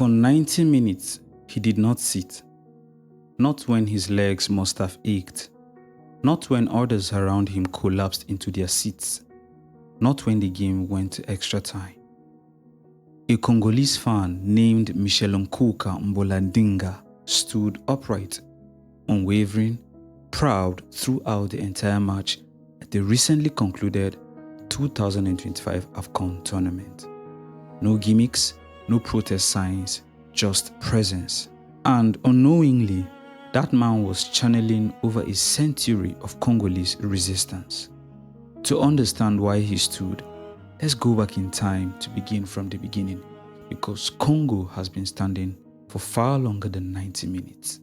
For 90 minutes, he did not sit. Not when his legs must have ached. Not when others around him collapsed into their seats. Not when the game went to extra time. A Congolese fan named Michelonkuka Mbolandinga stood upright, unwavering, proud throughout the entire match at the recently concluded 2025 AFCON tournament. No gimmicks, no protest signs, just presence. And unknowingly, that man was channeling over a century of Congolese resistance. To understand why he stood, let's go back in time to begin from the beginning, because Congo has been standing for far longer than 90 minutes.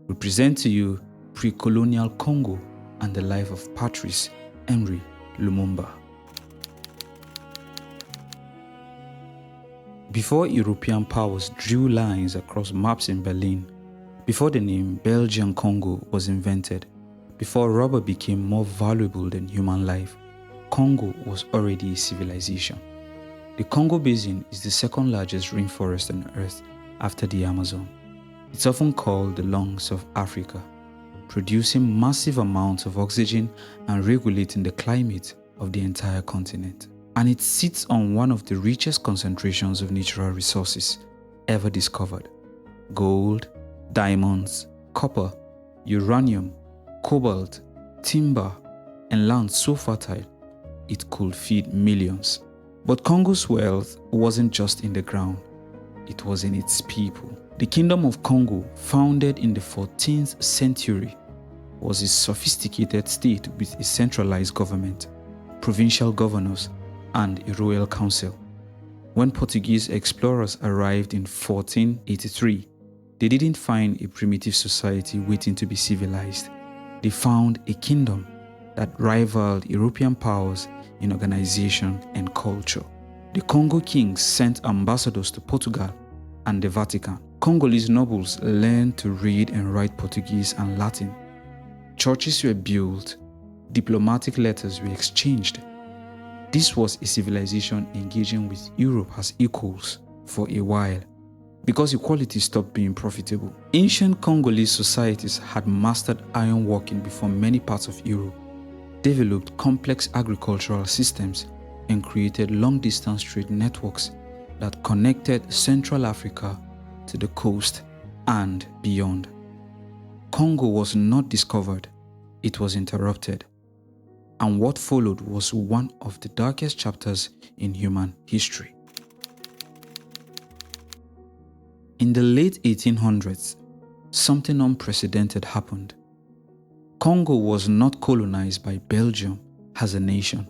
We present to you Pre-Colonial Congo and the life of Patrice Emery LUMUMBA. Before European powers drew lines across maps in Berlin, before the name Belgian Congo was invented, before rubber became more valuable than human life, Congo was already a civilization. The Congo Basin is the second largest rainforest on Earth after the Amazon. It's often called the lungs of Africa, producing massive amounts of oxygen and regulating the climate of the entire continent. And it sits on one of the richest concentrations of natural resources ever discovered: gold, diamonds, copper, uranium, cobalt, timber, and land so fertile it could feed millions. But Congo's wealth wasn't just in the ground, it was in its people. The Kingdom of Congo, founded in the 14th century, was a sophisticated state with a centralized government, provincial governors, and a royal council. When Portuguese explorers arrived in 1483, they didn't find a primitive society waiting to be civilized. They found a kingdom that rivaled European powers in organization and culture. The Congo kings sent ambassadors to Portugal and the Vatican. Congolese nobles learned to read and write Portuguese and Latin. Churches were built, diplomatic letters were exchanged. This was a civilization engaging with Europe as equals for a while, because equality stopped being profitable. Ancient Congolese societies had mastered ironworking before many parts of Europe, developed complex agricultural systems, and created long-distance trade networks that connected Central Africa to the coast and beyond. Congo was not discovered, it was interrupted. And what followed was one of the darkest chapters in human history. In the late 1800s, something unprecedented happened. Congo was not colonized by Belgium as a nation.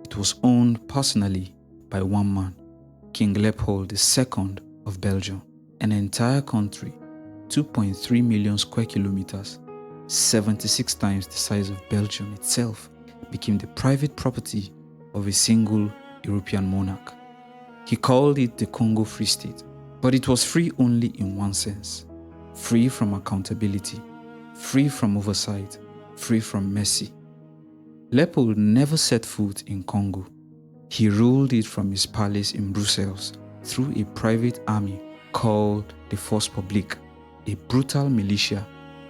It was owned personally by one man, King Leopold II of Belgium. An entire country, 2.3 million square kilometers, 76 times the size of Belgium itself, became the private property of a single European monarch. He called it the Congo Free State, but it was free only in one sense: free from accountability, free from oversight, free from mercy. Leopold never set foot in Congo. He ruled it from his palace in Brussels through a private army called the Force Publique, a brutal militia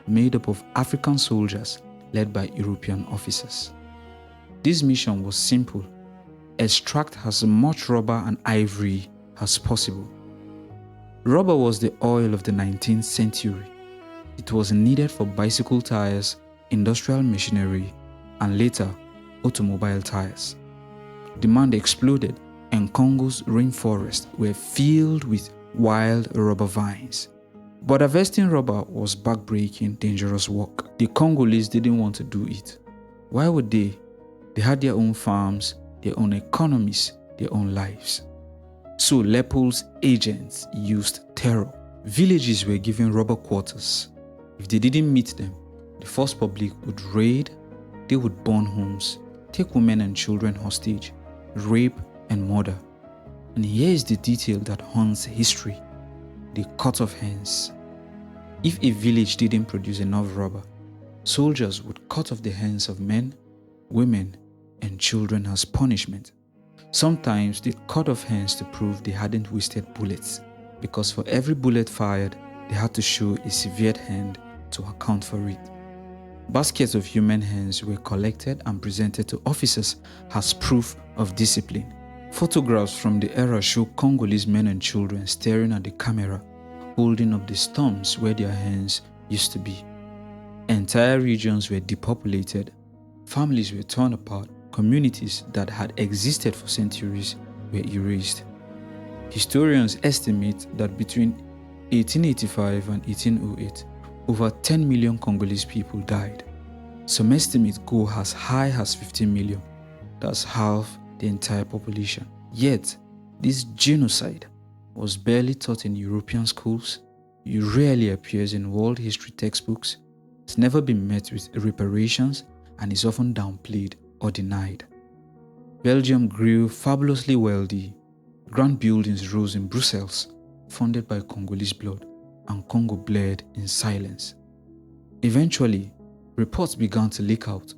made up of African soldiers led by European officers. This mission was simple: extract as much rubber and ivory as possible. Rubber was the oil of the 19th century. It was needed for bicycle tires, industrial machinery, and later, automobile tires. Demand exploded, and Congo's rainforests were filled with wild rubber vines. But harvesting rubber was backbreaking, dangerous work. The Congolese didn't want to do it. Why would they? They had their own farms, their own economies, their own lives. So Leopold's agents used terror. Villages were given rubber quarters. If they didn't meet them, the Force Publique would raid, they would burn homes, take women and children hostage, rape and murder. And here is the detail that haunts history: the cut off hands. If a village didn't produce enough rubber, soldiers would cut off the hands of men, women, and children as punishment. Sometimes they cut off hands to prove they hadn't wasted bullets. because for every bullet fired, they had to show a severed hand to account for it. Baskets of human hands were collected and presented to officers as proof of discipline. Photographs from the era show Congolese men and children staring at the camera, holding up the stumps where their hands used to be. Entire regions were depopulated, families were torn apart, communities that had existed for centuries were erased. Historians estimate that between 1885 and 1808, over 10 million Congolese people died. Some estimates go as high as 15 million. That's half the entire population. Yet, this genocide was barely taught in European schools. It rarely appears in world history textbooks. It's never been met with reparations and is often downplayed or denied. Belgium grew fabulously wealthy. Grand buildings rose in Brussels, funded by Congolese blood, and Congo bled in silence. Eventually, reports began to leak out.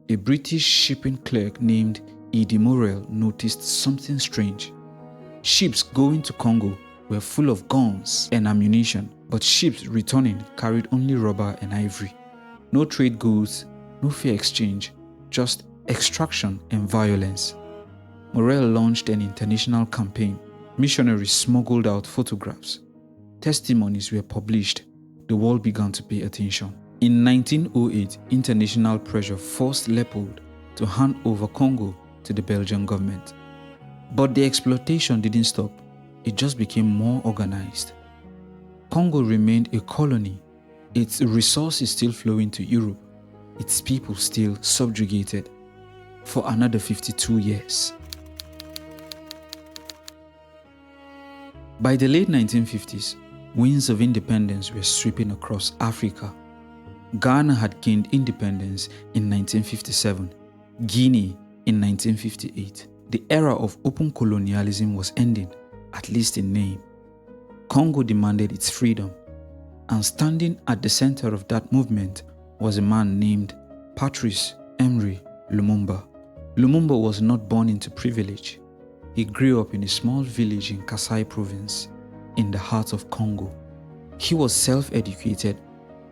A British shipping clerk named E.D. Morel noticed something strange. Ships going to Congo were full of guns and ammunition, but ships returning carried only rubber and ivory. No trade goods, no fair exchange, just extraction and violence. Morel launched an international campaign. Missionaries smuggled out photographs. Testimonies were published. The world began to pay attention. In 1908, international pressure forced Leopold to hand over Congo to the Belgian government. But the exploitation didn't stop. It just became more organized. Congo remained a colony, its resources still flowing to Europe, its people still subjugated for another 52 years. By the late 1950s, winds of independence were sweeping across Africa. Ghana had gained independence in 1957, Guinea in 1958. The era of open colonialism was ending, at least in name. Congo demanded its freedom, and standing at the center of that movement was a man named Patrice Emery LUMUMBA. LUMUMBA was not born into privilege. He grew up in a small village in Kasai province, in the heart of Congo. He was self-educated,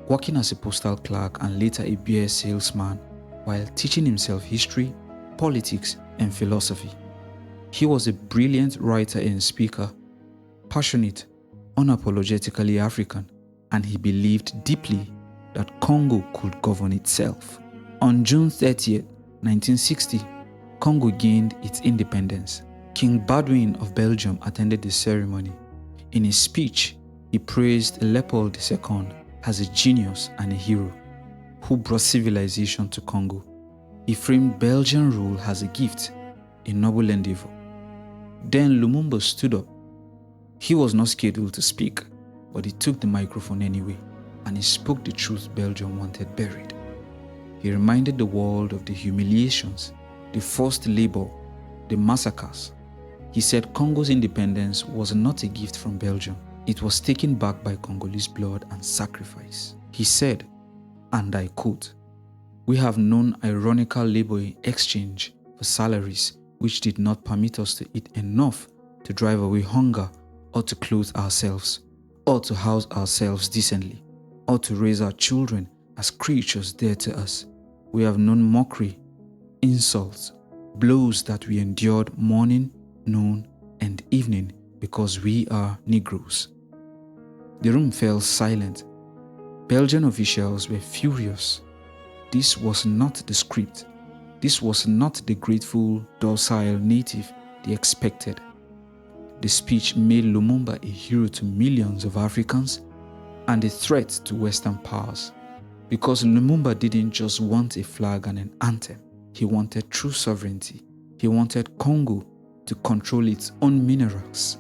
working as a postal clerk and later a beer salesman, while teaching himself history, politics, and philosophy. He was a brilliant writer and speaker, passionate, unapologetically African, and he believed deeply that Congo could govern itself. On June 30th, 1960, Congo gained its independence. King Baudouin of Belgium attended the ceremony. In his speech, he praised Leopold II as a genius and a hero who brought civilization to Congo. He framed Belgian rule as a gift, a noble endeavor. Then Lumumba stood up. He was not scheduled to speak, but he took the microphone anyway, and he spoke the truth Belgium wanted buried. He reminded the world of the humiliations, the forced labor, the massacres. He said Congo's independence was not a gift from Belgium. It was taken back by Congolese blood and sacrifice. He said, and I quote, "We have known ironical labor in exchange for salaries which did not permit us to eat enough to drive away hunger or to clothe ourselves, or to house ourselves decently, or to raise our children as creatures dear to us. We have known mockery, insults, blows that we endured morning, noon, and evening because we are Negroes." The room fell silent. Belgian officials were furious. This was not the script. This was not the grateful, docile native they expected. The speech made Lumumba a hero to millions of Africans and a threat to Western powers. Because Lumumba didn't just want a flag and an anthem. He wanted true sovereignty. He wanted Congo to control its own minerals,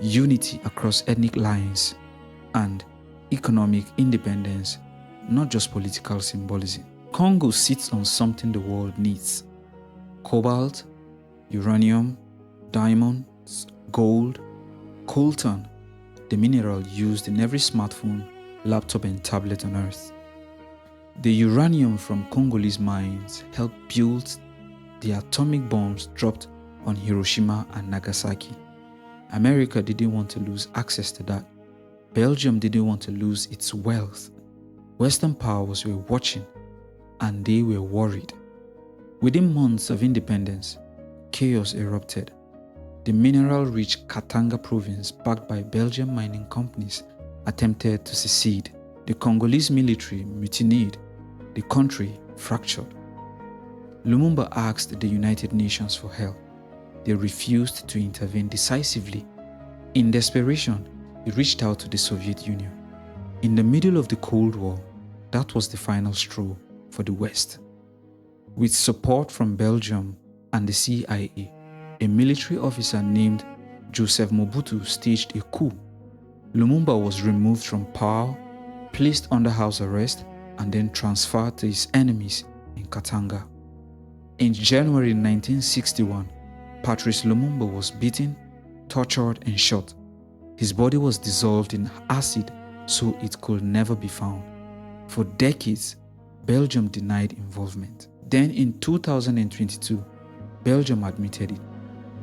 unity across ethnic lines, and economic independence, not just political symbolism. Congo sits on something the world needs: cobalt, uranium, diamonds, gold, coltan, the mineral used in every smartphone, laptop, and tablet on Earth. The uranium from Congolese mines helped build the atomic bombs dropped on Hiroshima and Nagasaki. America didn't want to lose access to that. Belgium didn't want to lose its wealth. Western powers were watching, and they were worried. Within months of independence, chaos erupted. The mineral-rich Katanga province, backed by Belgian mining companies, attempted to secede. The Congolese military mutinied. The country fractured. Lumumba asked the United Nations for help. They refused to intervene decisively. In desperation, he reached out to the Soviet Union. In the middle of the Cold War, that was the final straw for the West. With support from Belgium and the CIA, a military officer named Joseph Mobutu staged a coup. Lumumba was removed from power, placed under house arrest, and then transferred to his enemies in Katanga. In January 1961, Patrice Lumumba was beaten, tortured, and shot. His body was dissolved in acid so it could never be found. For decades, Belgium denied involvement. Then in 2022, Belgium admitted it.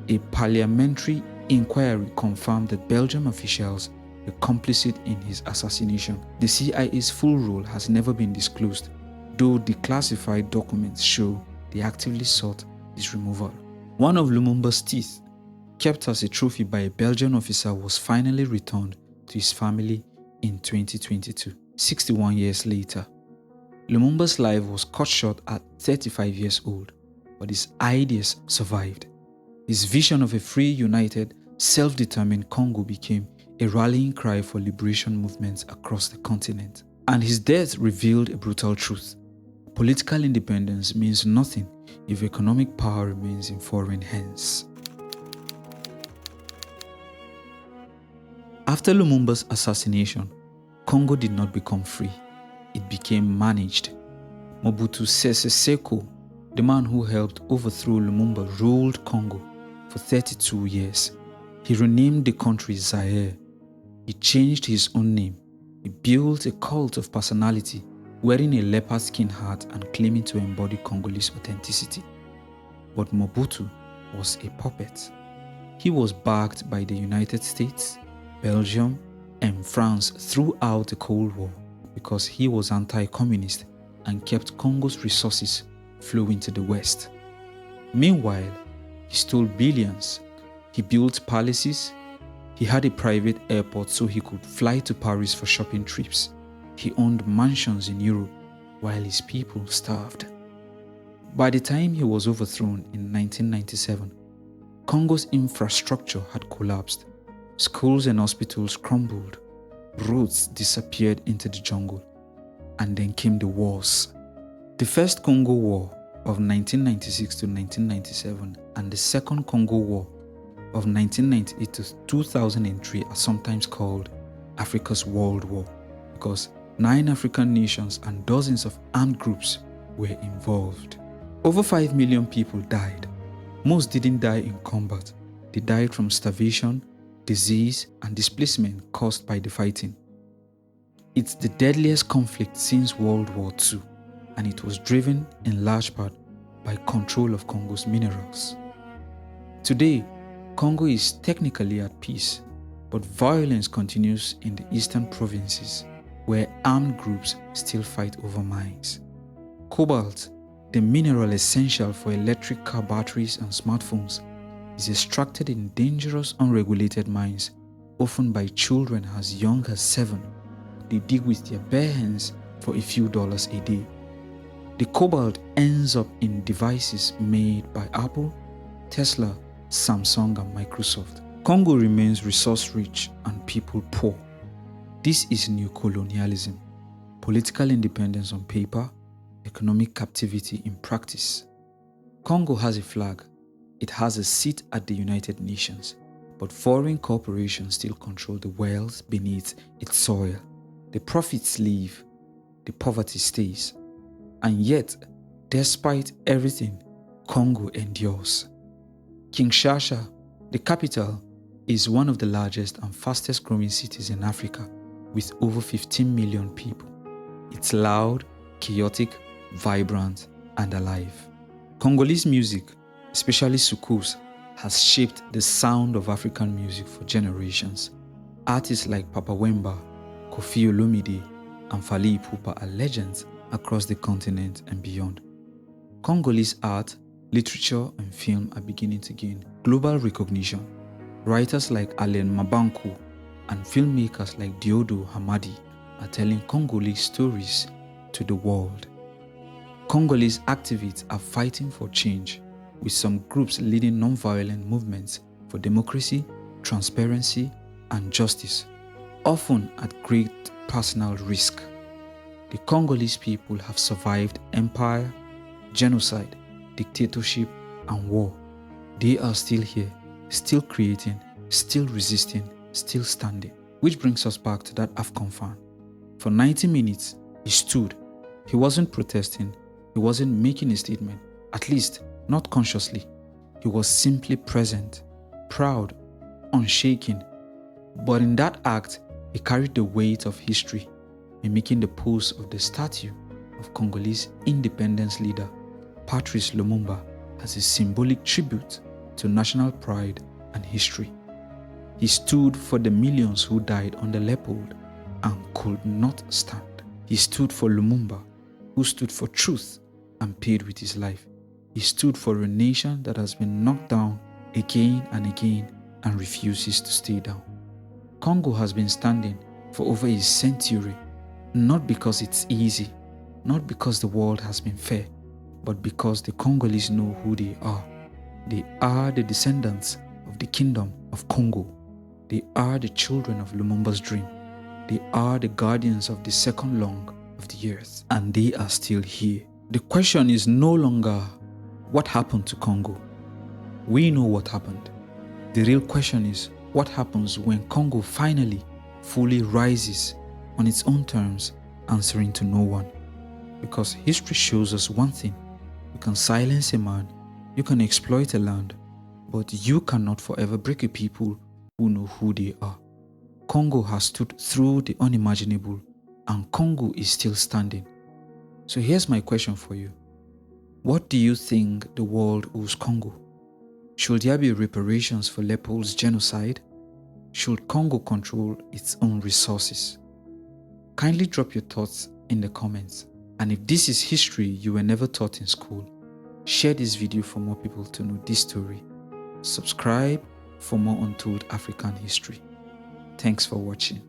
A parliamentary inquiry confirmed that Belgian officials were complicit in his assassination. The CIA's full role has never been disclosed, though declassified documents show they actively sought his removal. One of Lumumba's teeth, kept as a trophy by a Belgian officer, was finally returned to his family in 2022, 61 years later. Lumumba's life was cut short at 35 years old, but his ideas survived. His vision of a free, united, self-determined Congo became a rallying cry for liberation movements across the continent. And his death revealed a brutal truth. Political independence means nothing if economic power remains in foreign hands. After Lumumba's assassination, Congo did not become free. It became managed. Mobutu Sese Seko, the man who helped overthrow Lumumba, ruled Congo for 32 years. He renamed the country Zaire. He changed his own name. He built a cult of personality, wearing a leopard skin hat and claiming to embody Congolese authenticity. But Mobutu was a puppet. He was backed by the United States, Belgium, and France throughout the Cold War because he was anti-communist and kept Congo's resources flowing to the West. Meanwhile, he stole billions. He built palaces. He had a private airport so he could fly to Paris for shopping trips. He owned mansions in Europe while his people starved. By the time he was overthrown in 1997, Congo's infrastructure had collapsed. Schools and hospitals crumbled. Roads disappeared into the jungle. And then came the wars. The First Congo War of 1996 to 1997 and the Second Congo War of 1998 to 2003 are sometimes called Africa's World War because 9 African nations and dozens of armed groups were involved. Over 5 million people died. Most didn't die in combat. They died from starvation, disease, and displacement caused by the fighting. It's the deadliest conflict since World War II, and it was driven in large part by control of Congo's minerals. Today, Congo is technically at peace, but violence continues in the eastern provinces where armed groups still fight over mines. Cobalt, the mineral essential for electric car batteries and smartphones, is extracted in dangerous unregulated mines, often by children as young as 7. They dig with their bare hands for a few dollars a day. The cobalt ends up in devices made by Apple, Tesla, Samsung, and Microsoft. Congo remains resource-rich and people poor. This is neocolonialism, political independence on paper, economic captivity in practice. Congo has a flag. It has a seat at the United Nations, but foreign corporations still control the wealth beneath its soil. The profits leave, the poverty stays. And yet, despite everything, Congo endures. Kinshasa, the capital, is one of the largest and fastest growing cities in Africa with over 15 million people. It's loud, chaotic, vibrant, and alive. Congolese music, especially soukous, has shaped the sound of African music for generations. Artists like Papa Wemba, Koffi Olomide, and Fally Ipupa are legends across the continent and beyond. Congolese art, literature, and film are beginning to gain global recognition. Writers like Alain Mabankou and filmmakers like Diodo Hamadi are telling Congolese stories to the world. Congolese activists are fighting for change, with some groups leading non-violent movements for democracy, transparency, and justice, often at great personal risk. The Congolese people have survived empire, genocide, dictatorship, and war. They are still here, still creating, still resisting, still standing. Which brings us back to that AFCON fan. For 90 minutes, he stood. He wasn't protesting. He wasn't making a statement, at least not consciously. He was simply present, proud, unshaken. But in that act, he carried the weight of history, mimicking the pose of the statue of Congolese independence leader Patrice Lumumba as a symbolic tribute to national pride and history. He stood for the millions who died under Leopold and could not stand. He stood for Lumumba, who stood for truth and paid with his life. He stood for a nation that has been knocked down again and again and refuses to stay down. Congo has been standing for over a century, not because it's easy, not because the world has been fair, but because the Congolese know who they are. They are the descendants of the kingdom of Congo. They are the children of Lumumba's dream. They are the guardians of the second lung of the earth, and they are still here. The question is no longer what happened to Congo. We know what happened. The real question is what happens when Congo finally fully rises on its own terms, answering to no one. Because history shows us one thing: you can silence a man, you can exploit a land, but you cannot forever break a people who know who they are. Congo has stood through the unimaginable, and Congo is still standing. So here's my question for you. What do you think the world owes Congo? Should there be reparations for Leopold's genocide? Should Congo control its own resources? Kindly drop your thoughts in the comments. And if this is history you were never taught in school, share this video for more people to know this story. Subscribe for more untold African history. Thanks for watching.